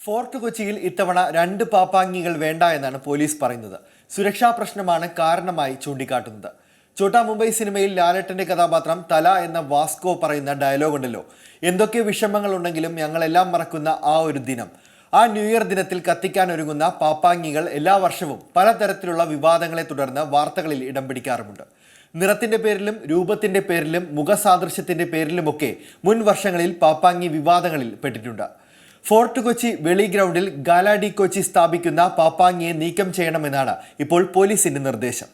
Fort കൊച്ചിയിൽ ഇത്തവണ 2 പാപ്പാങ്ങികൾ വേണ്ട എന്നാണ് പോലീസ് പറയുന്നത്. സുരക്ഷാ പ്രശ്നമാണ് കാരണമായി ചൂണ്ടിക്കാട്ടുന്നത്. ചോട്ടാ മുംബൈ സിനിമയിൽ ലാലേട്ടന്റെ കഥാപാത്രം തല എന്ന വാസ്കോ പറയുന്ന ഡയലോഗ് ഉണ്ടല്ലോ, എന്തൊക്കെ വിഷമങ്ങൾ ഉണ്ടെങ്കിലും ഞങ്ങളെല്ലാം മറക്കുന്ന ആ ഒരു ദിനം. ആ ന്യൂ ഇയർ ദിനത്തിൽ കത്തിക്കാൻ ഒരുങ്ങുന്ന പാപ്പാങ്ങികൾ എല്ലാ വർഷവും പലതരത്തിലുള്ള വിവാദങ്ങളെ തുടർന്ന് വാർത്തകളിൽ ഇടം പിടിക്കാറുമുണ്ട്. നിറത്തിന്റെ പേരിലും രൂപത്തിന്റെ പേരിലും മുഖസാദൃശ്യത്തിന്റെ പേരിലുമൊക്കെ മുൻ വർഷങ്ങളിൽ പാപ്പാങ്ങി വിവാദങ്ങളിൽ പെട്ടിട്ടുണ്ട്. ഫോർട്ട് കൊച്ചി വെളി ഗ്രൗണ്ടിൽ ഗാലാഡി കൊച്ചി സ്ഥാപിക്കുന്ന പാപ്പാങ്ങിയെ നീക്കം ചെയ്യണമെന്നാണ് ഇപ്പോൾ പോലീസിന്റെ നിർദ്ദേശം.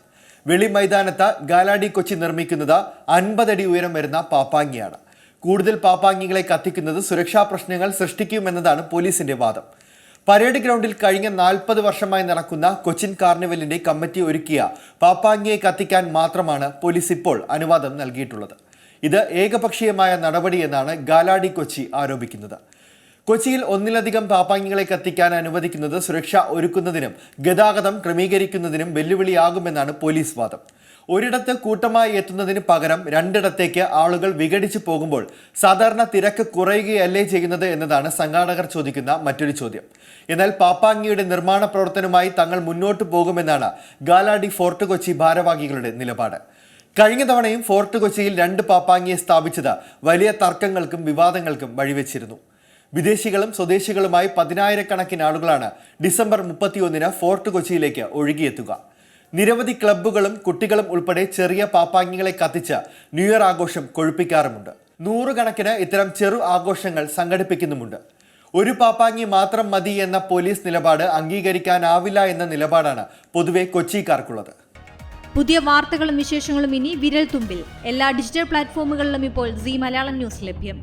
വെളി മൈതാനത്ത് ഗാലാഡി കൊച്ചി നിർമ്മിക്കുന്നത് 50 അടി ഉയരം വരുന്ന പാപ്പാങ്ങിയാണ്. കൂടുതൽ പാപ്പാങ്ങികളെ കത്തിക്കുന്നത് സുരക്ഷാ പ്രശ്നങ്ങൾ സൃഷ്ടിക്കുമെന്നതാണ് പോലീസിന്റെ വാദം. പരേഡ് ഗ്രൗണ്ടിൽ കഴിഞ്ഞ 40 വർഷമായി നടക്കുന്ന കൊച്ചിൻ കാർണിവലിന്റെ കമ്മിറ്റി ഒരുക്കിയ പാപ്പാങ്ങിയെ കത്തിക്കാൻ മാത്രമാണ് പോലീസ് ഇപ്പോൾ അനുവാദം നൽകിയിട്ടുള്ളത്. ഇത് ഏകപക്ഷീയമായ നടപടിയെന്നാണ് ഗാലാഡി കൊച്ചി ആരോപിക്കുന്നത്. കൊച്ചിയിൽ ഒന്നിലധികം പാപ്പാങ്ങികളെ കത്തിക്കാൻ അനുവദിക്കുന്നത് സുരക്ഷ ഒരുക്കുന്നതിനും ഗതാഗതം ക്രമീകരിക്കുന്നതിനും വെല്ലുവിളിയാകുമെന്നാണ് പോലീസ് വാദം. ഒരിടത്ത് കൂട്ടമായി എത്തുന്നതിന് പകരം 2 ഇടത്തേക്ക് ആളുകൾ വിഘടിച്ചു പോകുമ്പോൾ സാധാരണ തിരക്ക് കുറയുകയല്ലേ ചെയ്യുന്നത് എന്നതാണ് സംഘാടകർ ചോദിക്കുന്ന മറ്റൊരു ചോദ്യം. എന്നാൽ പാപ്പാങ്ങിയുടെ നിർമ്മാണ പ്രവർത്തനവുമായി തങ്ങൾ മുന്നോട്ട് പോകുമെന്നാണ് ഗാലാഡി ഫോർട്ട് കൊച്ചി ഭാരവാഹികളുടെ നിലപാട്. കഴിഞ്ഞ തവണയും ഫോർട്ട് കൊച്ചിയിൽ 2 പാപ്പാങ്ങിയെ സ്ഥാപിച്ചത് വലിയ തർക്കങ്ങൾക്കും വിവാദങ്ങൾക്കും വഴിവെച്ചിരുന്നു. വിദേശികളും സ്വദേശികളുമായി 10,000-കണക്കിന് ആളുകളാണ് ഡിസംബർ 31-ന് ഫോർട്ട് കൊച്ചിയിലേക്ക് ഒഴുകിയെത്തുക. നിരവധി ക്ലബ്ബുകളും കുട്ടികളും ഉൾപ്പെടെ ചെറിയ പാപ്പാങ്ങികളെ കത്തിച്ച് ന്യൂ ഇയർ ആഘോഷം കൊഴുപ്പിക്കാറുമുണ്ട്. 100 കണക്കിന് ഇത്തരം ചെറു ആഘോഷങ്ങൾ സംഘടിപ്പിക്കുന്നുമുണ്ട്. ഒരു പാപ്പാങ്ങി മാത്രം മതി എന്ന പോലീസ് നിലപാട് അംഗീകരിക്കാനാവില്ല എന്ന നിലപാടാണ് പൊതുവെ കൊച്ചിക്കാർക്കുള്ളത്. പുതിയ വാർത്തകളും വിശേഷങ്ങളും ഇനി വിരൽ തുമ്പിൽ. എല്ലാ ഡിജിറ്റൽ പ്ലാറ്റ്ഫോമുകളിലും ഇപ്പോൾ സീ മലയാളം ന്യൂസ് ലഭ്യം.